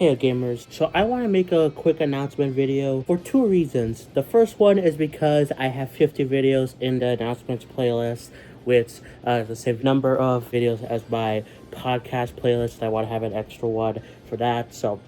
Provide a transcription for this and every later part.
Hey gamers, so I want to make a quick announcement video for two reasons. The first one is because I have 50 videos in the announcements playlist, which the same number of videos as my podcast playlist. I want to have an extra one for that. So,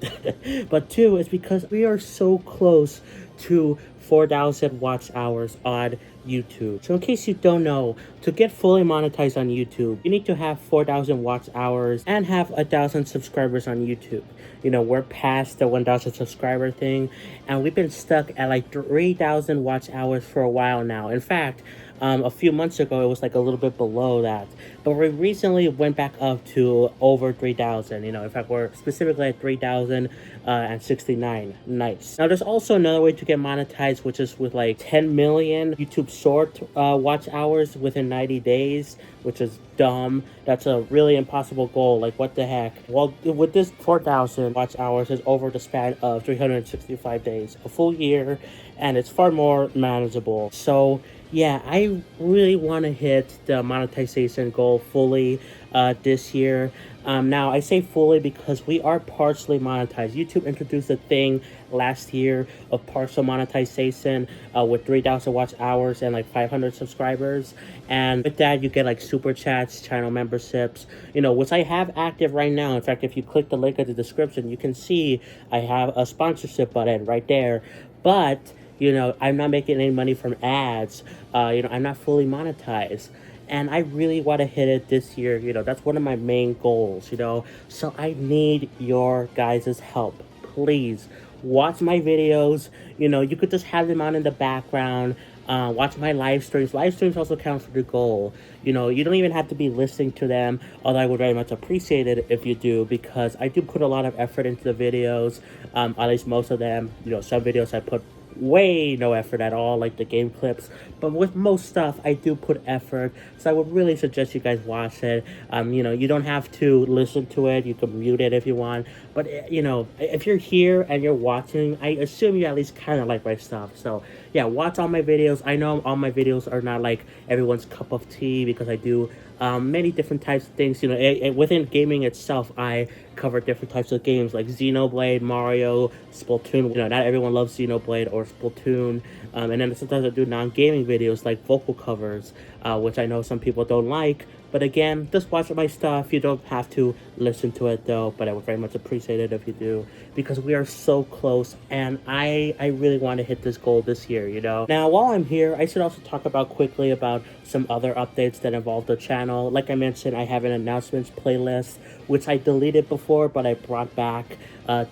but two is because we are so close to 4,000 watch hours on YouTube. So in case you don't know, to get fully monetized on YouTube, you need to have 4,000 watch hours and have 1,000 subscribers on YouTube. You know, we're past the 1,000 subscriber thing, and we've been stuck at like 3,000 watch hours for a while now. In fact, a few months ago, it was like a little bit below that. But we recently went back up to over 3,000. You know, in fact, we're specifically at 3,069. Nice. Now, there's also another way to get monetized, which is with like 10 million YouTube short watch hours within 90 days, which is dumb. That's a really impossible goal. Like, what the heck? Well, with this 4,000 watch hours is over the span of 365 days, a full year, and it's far more manageable. So yeah, I really want to hit the monetization goal fully this year. Now, I say fully because we are partially monetized. YouTube introduced a thing last year of partial monetization with 3,000 watch hours and like 500 subscribers. And with that, you get like super chats, channel memberships, you know, which I have active right now. In fact, if you click the link in the description, you can see I have a sponsorship button right there. But you know, I'm not making any money from ads. You know, I'm not fully monetized. And I really want to hit it this year. You know, that's one of my main goals, you know. So I need your guys' help. Please watch my videos. You know, you could just have them on in the background. Watch my live streams. Live streams also count for the goal. You know, you don't even have to be listening to them, although I would very much appreciate it if you do, because I do put a lot of effort into the videos, at least most of them. You know, some videos I put way no effort at all, like the game clips, but with most stuff I do put effort, so I would really suggest you guys watch it. You know, you don't have to listen to it, you can mute it if you want, but you know, if you're here and you're watching, I assume you at least kind of like my stuff. So yeah, watch all my videos. I know all my videos are not like everyone's cup of tea, because I do many different types of things. You know, within gaming itself, I cover different types of games like Xenoblade, Mario, Splatoon. You know, not everyone loves Xenoblade or Splatoon. And then sometimes I do non-gaming videos like vocal covers, which I know some people don't like. But again, just watch my stuff. You don't have to listen to it though, but I would very much appreciate it if you do, because we are so close, and I really want to hit this goal this year, you know. Now, while I'm here, I should also talk about quickly about some other updates that involve the channel. Like I mentioned, I have an announcements playlist, which I deleted before, but I brought back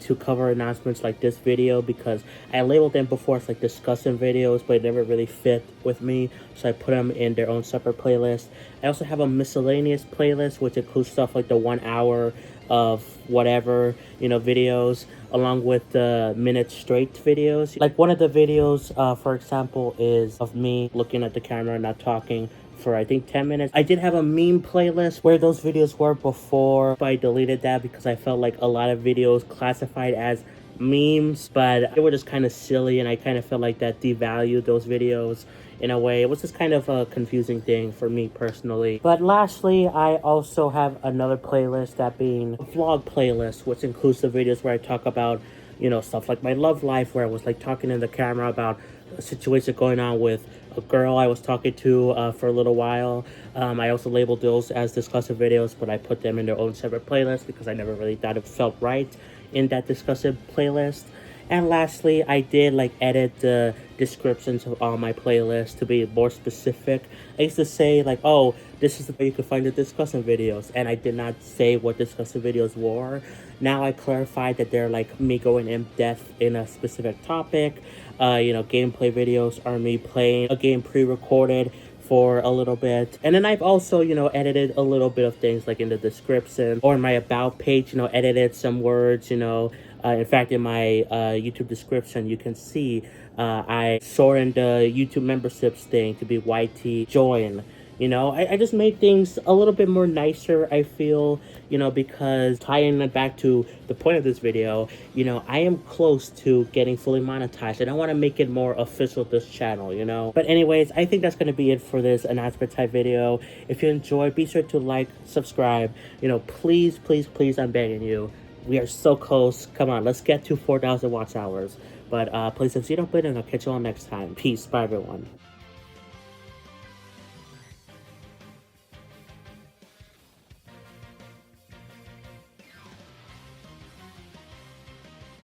to cover announcements like this video, because I labeled them before as like discussion videos, but it never really fit with me, so I put them in their own separate playlist. I also have a miscellaneous playlist, which includes stuff like the 1 hour of whatever, you know, videos, along with the minute straight videos. Like one of the videos, for example, is of me looking at the camera and not talking for I think 10 minutes. I did have a meme playlist where those videos were before, but I deleted that because I felt like a lot of videos classified as memes, but they were just kind of silly, and I kind of felt like that devalued those videos in a way. It was just kind of a confusing thing for me personally. But lastly, I also have another playlist, that being a vlog playlist, which includes the videos where I talk about, you know, stuff like my love life, where I was like talking in the camera about a situation going on with a girl I was talking to for a little while. I also labeled those as discussive videos, but I put them in their own separate playlist because I never really thought it felt right in that discussive playlist. And lastly, I did like edit the descriptions of all my playlists to be more specific. I used to say like, oh, this is the way you can find the discussion videos, and I did not say what discussion videos were. Now I clarified that they're like me going in depth in a specific topic. You know, gameplay videos are me playing a game pre-recorded for a little bit. And then I've also, you know, edited a little bit of things like in the description or in my about page, you know, edited some words, you know. In fact, in my YouTube description, you can see I shortened the YouTube memberships thing to be YT join. You know, I just made things a little bit more nicer, I feel, you know, because tying it back to the point of this video, you know, I am close to getting fully monetized, and I want to make it more official, this channel, you know. But anyways, I think that's going to be it for this announcement type video. If you enjoyed, be sure to like, subscribe, you know, please, please, please, I'm begging you, We are so close. Come on, let's get to 4,000 watch hours. But please, if you don't play, then I'll catch you all next time. Peace. Bye, everyone.